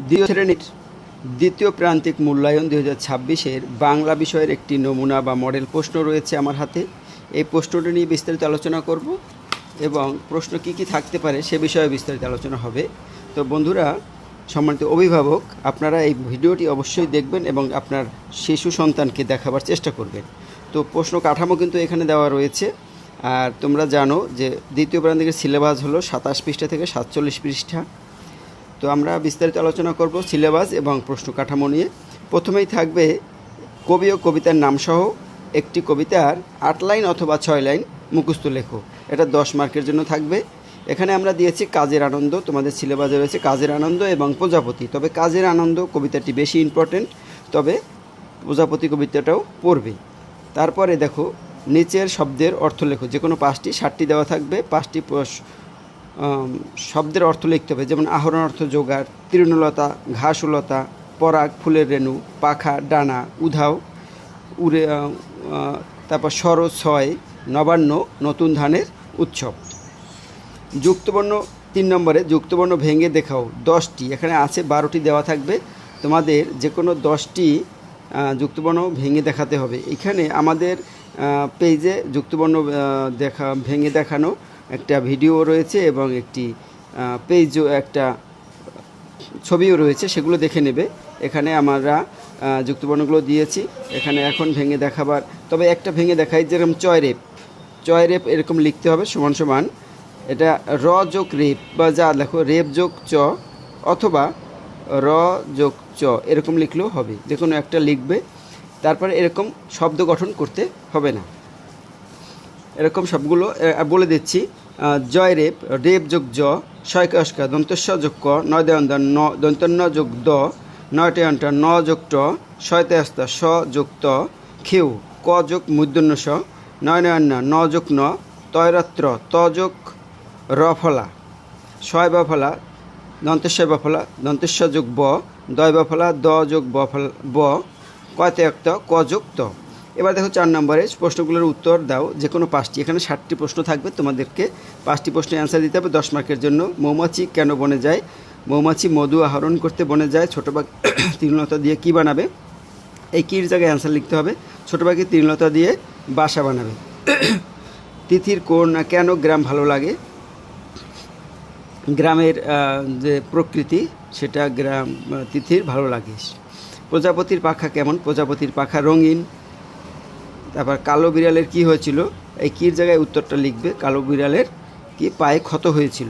দ্বিতীয় শ্রেণীর দ্বিতীয় প্রান্তিক মূল্যায়ন 2026-এর বাংলা বিষয়ের একটি নমুনা বা মডেল প্রশ্ন রয়েছে আমার হাতে। এই প্রশ্নটি নিয়ে বিস্তারিত আলোচনা করব এবং প্রশ্ন কি কি থাকতে পারে সে বিষয়ে বিস্তারিত আলোচনা হবে। তো বন্ধুরা, সম্মানিত অভিভাবক, আপনারা এই ভিডিওটি অবশ্যই দেখবেন এবং আপনার শিশু সন্তানকে দেখাবার চেষ্টা করবেন। তো প্রশ্ন কাঠামো কিন্তু এখানে দেওয়া রয়েছে। আর তোমরা জানো যে দ্বিতীয় প্রান্তিকের সিলেবাস হলো 27 পৃষ্ঠা থেকে 47 পৃষ্ঠা। তো আমরা বিস্তারিত আলোচনা করব সিলেবাস এবং প্রশ্ন কাঠামো নিয়ে। প্রথমেই থাকবে কবি ও কবিতার নামসহ একটি কবিতার 8 লাইন অথবা 6 লাইন মুখস্থ লেখো। এটা 10 মার্কের জন্য থাকবে। এখানে আমরা দিয়েছি কাজের আনন্দ, তোমাদের সিলেবাসে রয়েছে কাজের আনন্দ এবং প্রজাপতি। তবে কাজের আনন্দ কবিতাটি বেশি ইম্পর্টেন্ট, তবে প্রজাপতি কবিতাটাও পড়বে। তারপরে দেখো নিচের শব্দের অর্থ লেখো। যে কোনো 5টি 7টি দেওয়া থাকবে, 5টি শব্দের অর্থ লিখতে হবে। যেমন আহরণ অর্থ জোগাড়, তৃণলতা ঘাসলতা, পরাগ ফুলের রেণু, পাখা ডানা, উধাও উড়ে, তারপর শরৎ ছয়, নবান্ন নতুন ধানের উৎসব। যুক্তবর্ণ 3 নম্বরে যুক্তবর্ণ ভেঙে দেখাও 10টি। এখানে আছে 12টি দেওয়া থাকবে, তোমাদের যে কোনো 10টি যুক্তবর্ণ ভেঙে দেখাতে হবে। এখানে আমাদের পেজে যুক্তবর্ণ ভেঙে দেখানো একটা ভিডিও রয়েছে এবং একটি পেজও একটা ছবিও রয়েছে, সেগুলো দেখে নেবে। এখানে আমরা যুক্তবর্ণগুলো দিয়েছি। এখানে এখন ভেঙে দেখাবার, তবে একটা ভেঙে দেখাই, যেরকম চয় রেপ এরকম লিখতে হবে সমান সমান। এটা র যোগ রেপ বা যা লেখো রেপ যোগ চ অথবা র যোগ চ এরকম লিখলেও হবে, যে কোনো একটা লিখবে। তারপরে এরকম শব্দ গঠন করতে হবে না। এরকম সবগুলো বলে দিচ্ছি। জয় রেপ, রেপ যোগ জ, শয়কস্কা দন্তস্ব যোগ ক, নয় দয়ন্ত ন দন্তন্য যোগ দ, নয়টয়ন্ত ন যোগ ট, শয়তাস্তা স যোগ ত, খেউ ক যোগ মূর্ধন্য স, নয়নয়ন্য ন যোগ ন, তয়রাত্র ত যোগ র ফলা, শয় বা ফলা দন্তেশ্বয় বা ফলা, দন্তেশ্ব যোগ ব, দয় বা ফলা দ যোগ ব ফলা ব, কয়তয়ক্ত ক যোগ ত। এবার দেখো 4 নম্বরে প্রশ্নগুলোর উত্তর দাও। যে কোনো 5টি, এখানে 7টি প্রশ্ন থাকবে, তোমাদেরকে 5টি প্রশ্নের অ্যান্সার দিতে হবে 10 মার্কের জন্য। মৌমাছি কেন বনে যায়? মৌমাছি মধু আহরণ করতে বনে যায়। ছোটো পাখি তৃণলতা দিয়ে কী বানাবে? এই কীর জায়গায় অ্যান্সার লিখতে হবে। ছোটো পাখি তৃণলতা দিয়ে বাসা বানাবে। তিথির কেন গ্রাম ভালো লাগে? গ্রামের যে প্রকৃতি সেটা তিথির ভালো লাগে। প্রজাপতির পাখা কেমন? প্রজাপতির পাখা রঙিন। তারপর কালো বিড়ালের কি হয়েছিল? এই কীর জায়গায় উত্তরটা লিখবে। কালো বিড়ালের কি পায়ে ক্ষত হয়েছিল।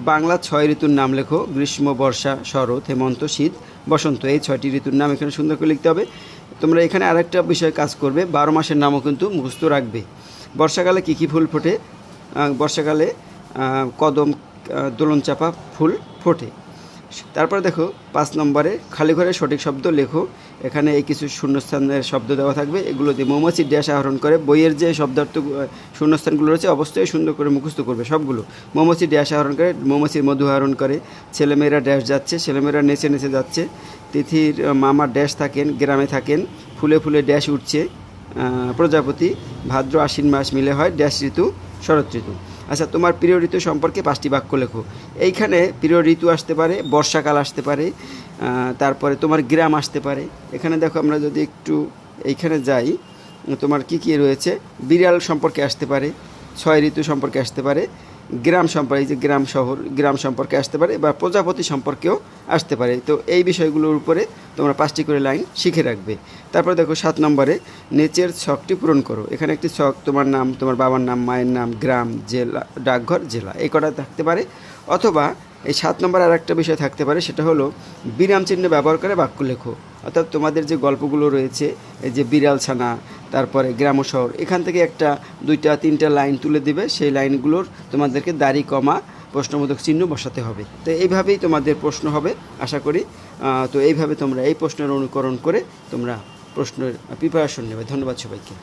বাংলা 6 ঋতুর নাম লেখো। গ্রীষ্ম, বর্ষা, শরৎ, হেমন্ত, শীত, বসন্ত। এই 6টি ঋতুর নাম এখানে সুন্দর করে লিখতে হবে। তোমরা এখানে আরেকটা বিষয় কাজ করবে, 12 মাসের নামও কিন্তু মুখস্থ রাখবে। বর্ষাকালে কী কী ফুল ফোটে? বর্ষাকালে কদম, দোলনচাপা ফুল ফোটে। তারপরে দেখো 5 নম্বরে খালি ঘরে সঠিক শব্দ লেখো। এখানে এই কিছু শূন্যস্থানের শব্দ দেওয়া থাকবে, এগুলো দিয়ে মৌমাছির ড্যাশ আহরণ করে। বইয়ের যে শব্দার্থ শূন্যস্থানগুলো রয়েছে অবশ্যই সুন্দর করে মুখস্থ করবে সবগুলো। মৌমাছির ড্যাশ আহরণ করে, মৌমাছির মধু আহরণ করে। ছেলেমেয়েরা ড্যাশ যাচ্ছে, ছেলেমেয়েরা নেচে নেচে যাচ্ছে। তিথির মামার ড্যাশ থাকেন, গ্রামে থাকেন। ফুলে ফুলে ড্যাশ উঠছে। প্রজাপতি ভাদ্র আশ্বিন মাস মিলে হয় ড্যাশ ঋতু, শরৎ ঋতু। আচ্ছা, তোমার প্রিয় ঋতু সম্পর্কে 5টি বাক্য লেখো। এইখানে প্রিয় ঋতু আসতে পারে, বর্ষাকাল আসতে পারে, তারপরে তোমার গ্রাম আসতে পারে। এখানে দেখো আমরা যদি একটু এইখানে যাই, তোমার কি কি রয়েছে? বিড়াল সম্পর্কে আসতে পারে, 6 ঋতু সম্পর্কে আসতে পারে, গ্রাম সম্পর্কে, যে গ্রাম শহর গ্রাম সম্পর্কে আসতে পারে, বা প্রজাপতি সম্পর্কেও আসতে পারে। তো এই বিষয়গুলোর উপরে তোমরা 5টি করে লাইন শিখে রাখবে। তারপরে দেখো 7 নম্বরে নিচের ছকটি পূরণ করো। এখানে একটি ছক, তোমার নাম, তোমার বাবার নাম, মায়ের নাম, গ্রাম, জেলা, ডাকঘর, জেলা, এই কটা থাকতে পারে। অথবা এই 7 নম্বর আর একটা বিষয় থাকতে পারে, সেটা হলো বিরাম চিহ্ন ব্যবহার করে বাক্য লেখো। অর্থাৎ তোমাদের যে গল্পগুলো রয়েছে, এই যে বিড়াল ছানা, তারপরে গ্রাম ও শহর, এখান থেকে একটা 2টা 3টা লাইন তুলে দিবে। সেই লাইনগুলোর তোমাদেরকে দাড়ি কমা প্রশ্নবোধক চিহ্ন বসাতে হবে। তো এইভাবেই তোমাদের প্রশ্ন হবে আশা করি। তো এইভাবে তোমরা এই প্রশ্নের অনুকরণ করে তোমরা প্রশ্নের প্রিপারেশন নেবে। ধন্যবাদ সবাইকে।